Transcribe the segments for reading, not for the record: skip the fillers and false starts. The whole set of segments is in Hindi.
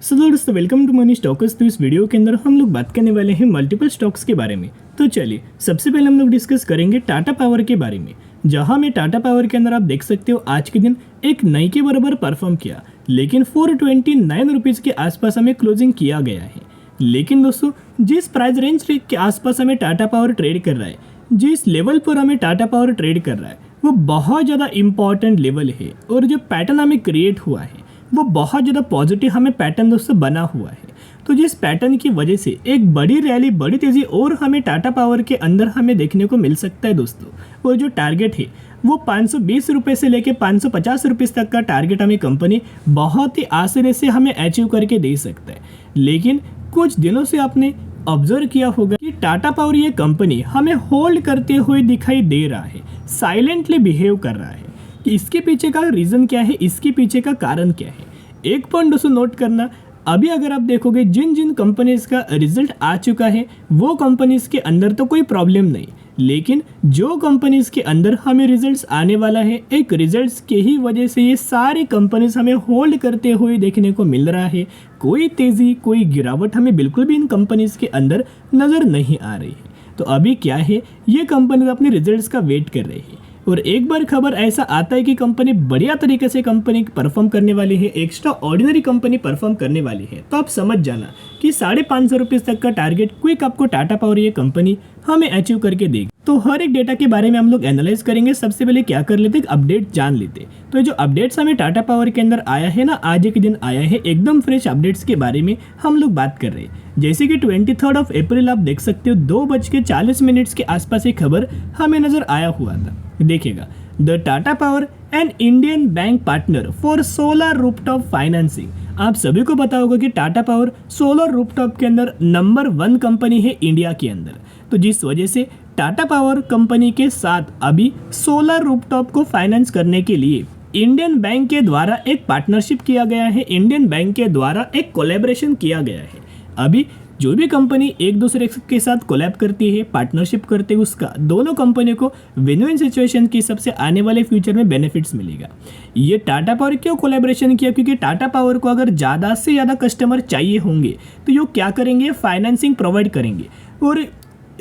दोस्तों वेलकम टू मनी स्टॉक्स। तो इस वीडियो के अंदर हम लोग बात करने वाले हैं मल्टीपल स्टॉक्स के बारे में। तो चलिए सबसे पहले हम लोग डिस्कस करेंगे टाटा पावर के बारे में, जहां में टाटा पावर के अंदर आप देख सकते हो आज के दिन एक नई के बराबर परफॉर्म किया, लेकिन 429 रुपीज़ के आसपास हमें क्लोजिंग किया गया है। लेकिन दोस्तों जिस प्राइस रेंज के आसपास हमें टाटा पावर ट्रेड कर रहा है, जिस लेवल पर हमें टाटा पावर ट्रेड कर रहा है, वो बहुत ज़्यादा इंपॉर्टेंट लेवल है। और जो पैटर्न हमें क्रिएट हुआ है वो बहुत ज़्यादा पॉजिटिव हमें पैटर्न दोस्तों बना हुआ है। तो जिस पैटर्न की वजह से एक बड़ी रैली, बड़ी तेज़ी और हमें टाटा पावर के अंदर हमें देखने को मिल सकता है दोस्तों। और जो टारगेट है वो 520 रुपये से लेके 550 रुपीज़ तक का टारगेट हमें कंपनी बहुत ही आसानी से हमें अचीव करके दे सकता है। लेकिन कुछ दिनों से आपने ऑब्जर्व किया होगा कि टाटा पावर ये कंपनी हमें होल्ड करते हुए दिखाई दे रहा है, साइलेंटली बिहेव कर रहा है। कि इसके पीछे का रीज़न क्या है, इसके पीछे का कारण क्या है। एक पॉइंट दोस्तों नोट करना, अभी अगर आप देखोगे जिन जिन कंपनीज का रिजल्ट आ चुका है वो कंपनीज के अंदर तो कोई प्रॉब्लम नहीं, लेकिन जो कंपनीज के अंदर हमें रिजल्ट्स आने वाला है, एक रिजल्ट्स के ही वजह से ये सारी कंपनीज हमें होल्ड करते हुए देखने को मिल रहा है। कोई तेज़ी, कोई गिरावट हमें बिल्कुल भी इन कंपनीज के अंदर नज़र नहीं आ रही है। तो अभी क्या है, ये कंपनीज अपने रिजल्ट्स का वेट कर रही है। और एक बार खबर ऐसा आता है कि कंपनी बढ़िया तरीके से कंपनी परफॉर्म करने वाली है, एक्स्ट्रा ऑर्डिनरी कंपनी परफॉर्म करने वाली है, तो आप समझ जाना कि 550 रुपीज़ तक का टारगेट क्विक आपको टाटा पावर ये कंपनी हमें अचीव करके देगी। तो हर एक डेटा के बारे में हम लोग एनालाइज करेंगे। सबसे पहले क्या कर लेते, अपडेट जान लेते। तो जो अपडेट्स हमें टाटा पावर के अंदर आया है ना, आज के दिन आया है, एकदम फ्रेश अपडेट्स के बारे में हम लोग बात कर रहे हैं। जैसे कि 23 अप्रैल आप देख सकते हो 2:40 के आसपास एक खबर हमें नजर आया हुआ था। देखिएगा, the Tata power and Indian bank partner for solar rooftop financing. आप सभी को पता होगा कि टाटा पावर सोलर रूफटॉप के अंदर नंबर 1 कंपनी है इंडिया के अंदर। तो जिस वजह से टाटा पावर कंपनी के साथ अभी सोलर रूफटॉप को फाइनेंस करने के लिए इंडियन बैंक के द्वारा एक पार्टनरशिप किया गया है, इंडियन बैंक के द्वारा एक कोलैबोरेशन किया गया है। अभी जो भी कंपनी एक दूसरे के साथ कोलैब करती है, पार्टनरशिप करते हैं, उसका दोनों कंपनी को विन विन सिचुएशन की सबसे आने वाले फ्यूचर में बेनिफिट्स मिलेगा। ये टाटा पावर क्यों कोलैबोरेशन किया, क्योंकि टाटा पावर को अगर ज़्यादा से ज़्यादा कस्टमर चाहिए होंगे तो ये क्या करेंगे, फाइनेंसिंग प्रोवाइड करेंगे। और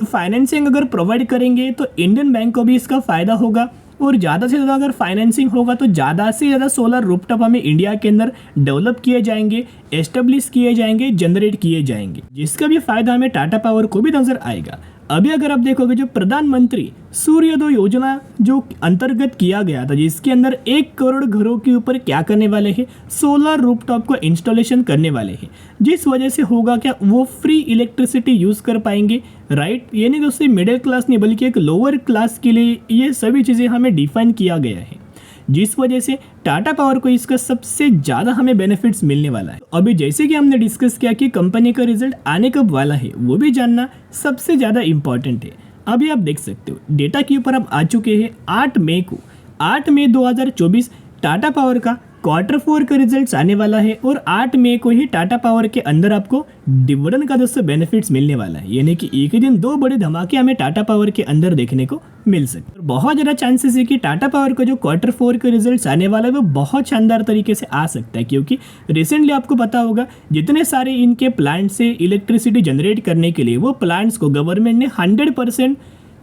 फाइनेंसिंग अगर प्रोवाइड करेंगे तो इंडियन बैंक को भी इसका फ़ायदा होगा। और ज़्यादा से ज़्यादा अगर फाइनेंसिंग होगा तो ज़्यादा से ज़्यादा सोलर रूफटॉप हमें इंडिया के अंदर डेवलप किए जाएंगे, एस्टेब्लिश किए जाएंगे, जनरेट किए जाएंगे, जिसका भी फायदा हमें टाटा पावर को भी नजर आएगा। अभी अगर आप देखोगे जो प्रधानमंत्री सूर्योदय योजना जो अंतर्गत किया गया था, जिसके अंदर 1 करोड़ घरों के ऊपर क्या करने वाले हैं, सोलर रूफटॉप को इंस्टॉलेशन करने वाले हैं, जिस वजह से होगा क्या, वो फ्री इलेक्ट्रिसिटी यूज़ कर पाएंगे। राइट, ये नहीं दोस्तों मिडिल क्लास नहीं बल्कि एक लोअर क्लास के लिए ये सभी चीज़ें हमें डिफाइन किया गया है, जिस वजह से टाटा पावर को इसका सबसे ज़्यादा हमें बेनिफिट्स मिलने वाला है। अभी जैसे कि हमने डिस्कस किया कि कंपनी का रिजल्ट आने कब वाला है, वो भी जानना सबसे ज़्यादा इंपॉर्टेंट है। अभी आप देख सकते हो डेटा के ऊपर आप आ चुके हैं 8 मई को, 8 मई 2024 टाटा पावर का Q4 का रिजल्ट्स आने वाला है। और 8 मई को ही टाटा पावर के अंदर आपको डिविडेंड का दोस्तों बेनिफिट्स मिलने वाला है, यानी कि एक ही दिन 2 बड़े धमाके हमें टाटा पावर के अंदर देखने को मिल सकते हैं। बहुत ज़्यादा चांसेस है कि टाटा पावर का जो Q4 का रिजल्ट्स आने वाला है वो बहुत शानदार तरीके से आ सकता है, क्योंकि रिसेंटली आपको पता होगा जितने सारे इनके प्लांट से इलेक्ट्रिसिटी जनरेट करने के लिए वो प्लांट्स को गवर्नमेंट ने 100%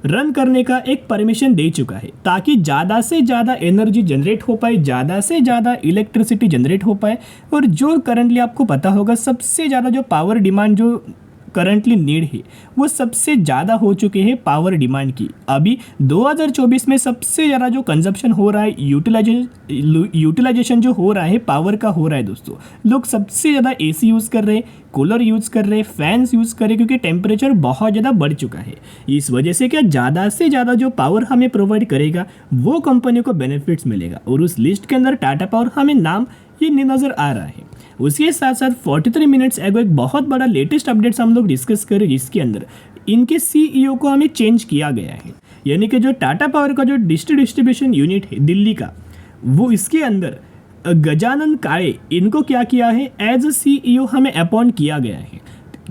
रन करने का एक परमिशन दे चुका है, ताकि ज़्यादा से ज़्यादा एनर्जी जनरेट हो पाए, ज़्यादा से ज़्यादा इलेक्ट्रिसिटी जनरेट हो पाए। और जो करंटली आपको पता होगा सबसे ज़्यादा जो पावर डिमांड जो करंटली नीड है वो सबसे ज़्यादा हो चुके हैं पावर डिमांड की। अभी 2024 में सबसे ज़्यादा जो कंजप्शन हो रहा है, यूटिलाइजेशन जो हो रहा है पावर का हो रहा है दोस्तों, लोग सबसे ज़्यादा एसी यूज़ कर रहे हैं, कूलर यूज़ कर रहे हैं, फैंस यूज़ कर रहे हैं, क्योंकि टेम्परेचर बहुत ज़्यादा बढ़ चुका है। इस वजह से क्या ज़्यादा से ज़्यादा जो पावर हमें प्रोवाइड करेगा वो कंपनी को बेनिफिट्स मिलेगा। और उस लिस्ट के अंदर टाटा पावर हमें नाम ये नज़र आ रहा है। उसके साथ साथ 43 मिनट्स एगो एक बहुत बड़ा लेटेस्ट अपडेट्स हम लोग डिस्कस करें, जिसके अंदर इनके CEO को हमें चेंज किया गया है। यानी कि जो टाटा पावर का जो डिस्ट्रीब्यूशन यूनिट है दिल्ली का, वो इसके अंदर गजानन काळे इनको क्या किया है, एज अ CEO हमें अपॉइंट किया गया है,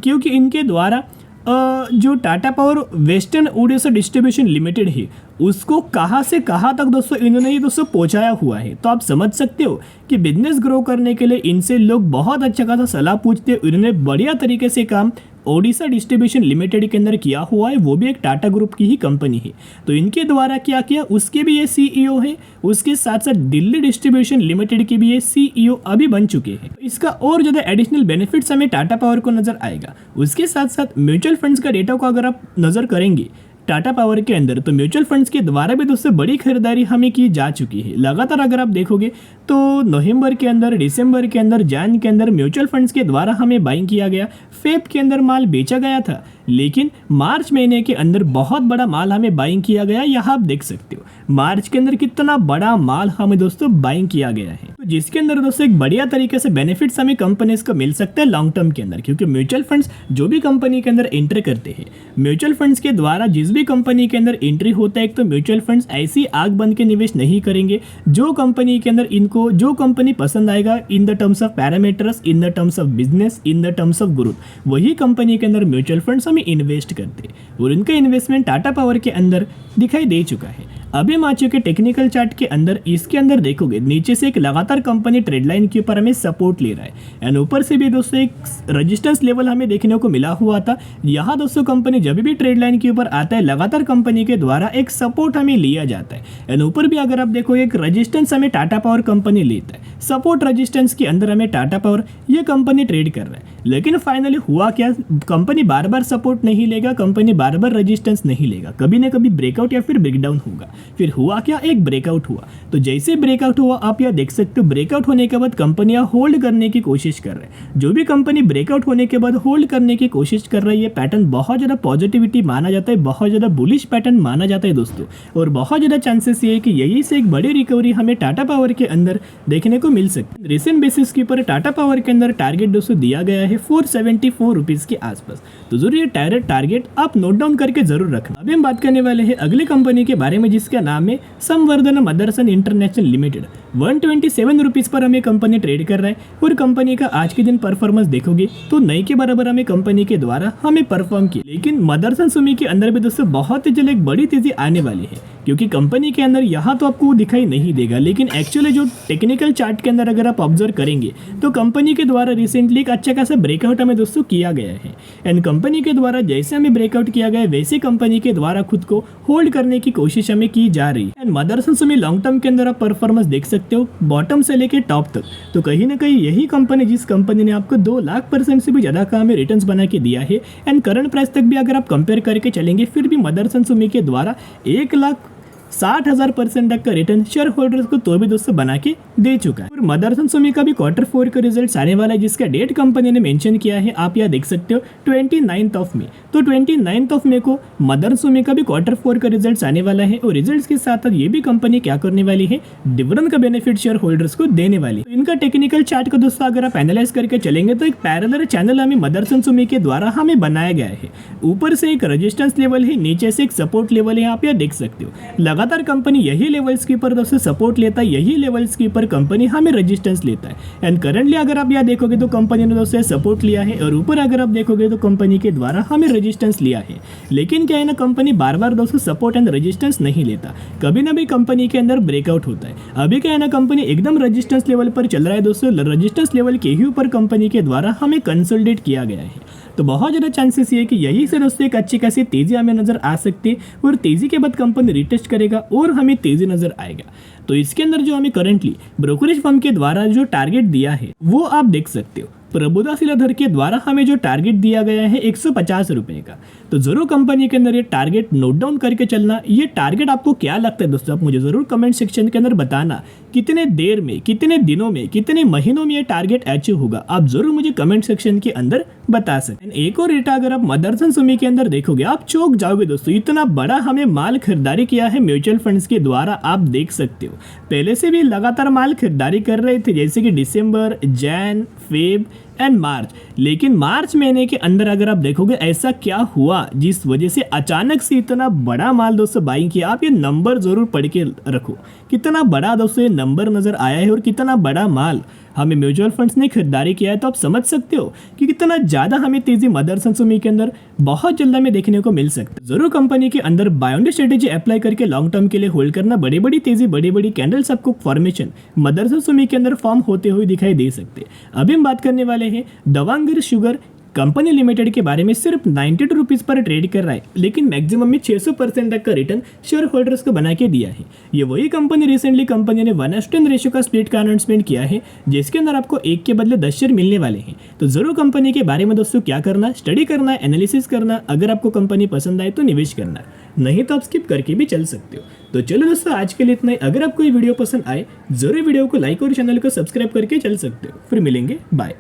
क्योंकि इनके द्वारा जो Tata power western Odisha distribution limited है उसको कहाँ से कहाँ तक दोस्तों इन्होंने ये दोस्तों पहुँचाया हुआ है। तो आप समझ सकते हो कि बिजनेस ग्रो करने के लिए इनसे लोग बहुत अच्छा खासा सलाह पूछते हैं। इन्होंने बढ़िया तरीके से काम ओडिशा डिस्ट्रीब्यूशन लिमिटेड के अंदर किया हुआ है, वो भी एक टाटा ग्रुप की ही कंपनी है। तो इनके द्वारा क्या किया, उसके भी ये सीईओ है, उसके साथ साथ दिल्ली डिस्ट्रीब्यूशन लिमिटेड के भी ये सीईओ अभी बन चुके हैं। इसका और ज़्यादा एडिशनल बेनिफिट्स हमें टाटा पावर को नज़र आएगा। उसके साथ साथ म्यूचुअल फंड्स का डेटा को अगर आप नज़र करेंगे टाटा पावर के अंदर, तो म्यूचुअल फंड्स के द्वारा भी दोस्तों बड़ी खरीदारी हमें की जा चुकी है। लगातार अगर आप देखोगे तो नवंबर के अंदर, दिसंबर के अंदर, जैन के अंदर म्यूचुअल फंड्स के द्वारा हमें बाइंग किया गया। फेब के अंदर माल बेचा गया था, लेकिन मार्च महीने के अंदर बहुत बड़ा माल हमें बाइंग किया गया। यहाँ आप देख सकते हो मार्च के अंदर कितना बड़ा माल हमें दोस्तों बाइंग किया गया है, तो जिसके अंदर दोस्तों एक बढ़िया तरीके से बेनिफिट्स हमें कंपनीज को मिल सकते हैं लॉन्ग टर्म के अंदर। क्योंकि म्यूचुअल फंड्स जो भी कंपनी के अंदर एंटर करते हैं, म्यूचुअल फंड्स के द्वारा जिस भी कंपनी के अंदर एंट्री होता है, एक तो म्यूचुअल फंड्स ऐसी आग बन के निवेश नहीं करेंगे। जो कंपनी के अंदर इनको जो कंपनी पसंद आएगा in the terms of parameters, in the terms of business, in the terms of growth, वही कंपनी के अंदर म्यूचुअल फंड्स हमें इन्वेस्ट करते हैं। और इनका इन्वेस्टमेंट टाटा पावर के अंदर दिखाई दे चुका है। अभी हम आ चुके टेक्निकल चार्ट के अंदर। इसके अंदर देखोगे नीचे से एक लगातार कंपनी ट्रेड लाइन के ऊपर हमें सपोर्ट ले रहा है, एंड ऊपर से भी दोस्तों एक रेजिस्टेंस लेवल हमें देखने को मिला हुआ था। यहाँ दोस्तों कंपनी जब भी ट्रेड लाइन के ऊपर आता है, लगातार कंपनी के द्वारा एक सपोर्ट हमें लिया जाता है, एंड ऊपर भी अगर आप देखो एक रेजिस्टेंस हमें टाटा पावर कंपनी लेता है। सपोर्ट रेजिस्टेंस के अंदर हमें टाटा पावर ये कंपनी ट्रेड कर रहा है। लेकिन फाइनली हुआ क्या, कंपनी बार बार सपोर्ट नहीं लेगा, कंपनी बार बार रेजिस्टेंस नहीं लेगा, कभी ना कभी ब्रेकआउट या फिर ब्रेकडाउन होगा। फिर हुआ क्या, एक ब्रेकआउट हुआ। तो जैसे ब्रेकआउट हुआ, आप यह देख सकते हो ब्रेकआउट होने के बाद कंपनियां होल्ड करने की कोशिश कर रहे हैं। जो भी कंपनी ब्रेकआउट होने के बाद होल्ड करने की कोशिश कर रही है, पैटर्न बहुत ज़्यादा पॉजिटिविटी माना जाता है, बहुत ज़्यादा बुलिश पैटर्न माना जाता है दोस्तों। और बहुत ज़्यादा चांसेस ये है कि यही से एक बड़ी रिकवरी हमें टाटा पावर के अंदर देखने को मिल सकती है। रिसेंट बेसिस के ऊपर टाटा पावर के अंदर टारगेट दोस्तों दिया गया है 474 रुपीज़ के आसपास। तो जरूर ये टारगेट आप नोट डाउन करके जरूर रखना। अभी हम बात करने वाले हैं अगली कंपनी के बारे में, जिसका नाम है संवर्धन मदरसन इंटरनेशनल लिमिटेड। 127 रुपीज़ पर हमें कंपनी ट्रेड कर रहा है। और कंपनी का आज के दिन परफॉर्मेंस देखोगे तो नई के बराबर हमें कंपनी के द्वारा हमें परफॉर्म किया। लेकिन मदरसन सुमी के अंदर भी दोस्तों बहुत ही जल्द एक बड़ी तेजी आने वाली है, क्योंकि कंपनी के अंदर यहाँ तो आपको दिखाई नहीं देगा, लेकिन एक्चुअली जो टेक्निकल चार्ट के अंदर अगर आप ऑब्जर्व करेंगे तो कंपनी के द्वारा रिसेंटली एक अच्छा खासा ब्रेकआउट हमें दोस्तों किया गया है। एंड कंपनी के द्वारा जैसे हमें ब्रेकआउट किया गया, वैसे कंपनी के द्वारा खुद को होल्ड करने की कोशिश हमें की जा रही है। And Motherson Sumi long term के अंदर आप परफॉर्मेंस देख सकते हो, बॉटम से लेके टॉप तक। तो कहीं ना कहीं यही कंपनी, जिस कंपनी ने आपको 2 लाख % से भी ज़्यादा का हमें रिटर्न्स बना के दिया है, एंड करंट प्राइस तक भी अगर आप कंपेयर करके चलेंगे, फिर भी मदरसन सुमी के द्वारा 1,60,000% तक का रिटर्न शेयर होल्डर्स को तो भी दोस्तों बना के दे चुका है। और मदरसन सुमी का भी Q4 का रिजल्ट आने वाला है, जिसका डेट कंपनी ने मेंशन किया है, आप यहाँ देख सकते हो 29 मई। तो 29 मई को मदरसन सुमी का भी Q4 का रिजल्ट आने वाला है। और रिजल्ट के साथ साथ ये भी कंपनी क्या करने वाली है, डिविडेंड का बेनिफिट शेयर होल्डर्स को देने वाली है। तो इनका टेक्निकल चार्ट को दोस्तों अगर आप एनालाइज करके चलेंगे तो एक पैरेलल चैनल हमें मदरसन सुमी के द्वारा हमें बनाया गया है। ऊपर से एक रेजिस्टेंस लेवल है, नीचे से एक सपोर्ट लेवल है, आप यहाँ देख सकते हो। लगातार कंपनी यही लेवल्स के ऊपर दोस्तों सपोर्ट लेता है, यही लेवल्स के ऊपर कंपनी हमें रेजिस्टेंस लेता है। एंड करंटली अगर आप यहाँ देखोगे तो कंपनी ने दोस्तों सपोर्ट लिया है, और ऊपर अगर आप देखोगे तो कंपनी के द्वारा हमें रेजिस्टेंस लिया है। लेकिन क्या है ना, कंपनी बार बार दोस्तों सपोर्ट एंड रेजिस्टेंस नहीं लेता, कभी ना भी कंपनी के अंदर ब्रेकआउट होता है। अभी क्या है ना, कंपनी एकदम रेजिस्टेंस लेवल पर चल रहा है दोस्तों, रेजिस्टेंस लेवल के ही ऊपर कंपनी के द्वारा हमें कंसोलिडेट किया गया है। तो बहुत ज़्यादा चांसेस ये है कि यही से दोस्तों एक अच्छी खासी तेज़ी हमें नज़र आ सकती है, और तेज़ी के बाद कंपनी रिटेस्ट करेगा और हमें तेज़ी नज़र आएगा। तो इसके अंदर जो हमें करंटली ब्रोकरेज फर्म के द्वारा जो टारगेट दिया है वो आप देख सकते हो। प्रबुदा शिलाधर के द्वारा हमें जो टारगेट दिया गया है 150 रुपये का, तो जरूर कंपनी के अंदर ये टारगेट नोट डाउन करके चलना। ये टारगेट आपको क्या लगता है दोस्तों, आप मुझे जरूर कमेंट सेक्शन के अंदर बताना, कितने देर में, कितने दिनों में, कितने महीनों में ये टारगेट अचीव होगा, आप जरूर मुझे कमेंट सेक्शन के अंदर बता सकते हैं। एक और डेटा अगर आप मदरसन सुमी के अंदर देखोगे, आप चौंक जाओगे दोस्तों, इतना बड़ा हमें माल खरीदारी किया है म्यूचुअल फंड्स के द्वारा, आप देख सकते हो। पहले से भी लगातार माल खरीदारी कर रहे थे, जैसे कि दिसंबर, जैन, फेब एंड मार्च। लेकिन मार्च महीने के अंदर अगर आप देखोगे ऐसा क्या हुआ जिस वजह से अचानक से इतना बड़ा माल दोस्तों बाइंग किया। आप ये नंबर जरूर पढ़ के रखो, कितना बड़ा दोस्तों ये नंबर नजर आया है और कितना बड़ा माल हमें म्यूचुअल फंड्स ने खरीदारी किया है, तो आप समझ सकते हो कि कितना ज़्यादा हमें तेजी मदरसन सुमी के अंदर बहुत जल्द हमें देखने को मिल सकता है। जरूर कंपनी के अंदर बायोंडी स्ट्रेटेजी अप्लाई करके लॉन्ग टर्म के लिए होल्ड करना, बड़ी बड़ी तेजी बड़ी बड़ी कैंडल्स आपको फॉर्मेशन मदरसन सुमी के अंदर फॉर्म होते हुए दिखाई दे सकते। अभी हम बात करने वाले हैं दवांगर शुगर कंपनी लिमिटेड के बारे में। सिर्फ 92 रुपीज़ पर ट्रेड कर रहा है, लेकिन मैक्सिमम में 600% तक का रिटर्न शेयर होल्डर्स को बना के दिया है। ये वही कंपनी रिसेंटली कंपनी ने 1:10 रेशियो का स्प्लिट का अनाउंसमेंट किया है, जिसके अंदर आपको 1 के बदले 10 शेयर मिलने वाले हैं। तो जरूर कंपनी के बारे में दोस्तों क्या करना, स्टडी करना, एनालिसिस करना, अगर आपको कंपनी पसंद आए तो निवेश करना, नहीं तो आप स्किप करके भी चल सकते हो। तो चलो दोस्तों, आज के लिए इतना ही। अगर आपको ये वीडियो पसंद आए जरूर वीडियो को लाइक और चैनल को सब्सक्राइब करके चल सकते हो। फिर मिलेंगे, बाय।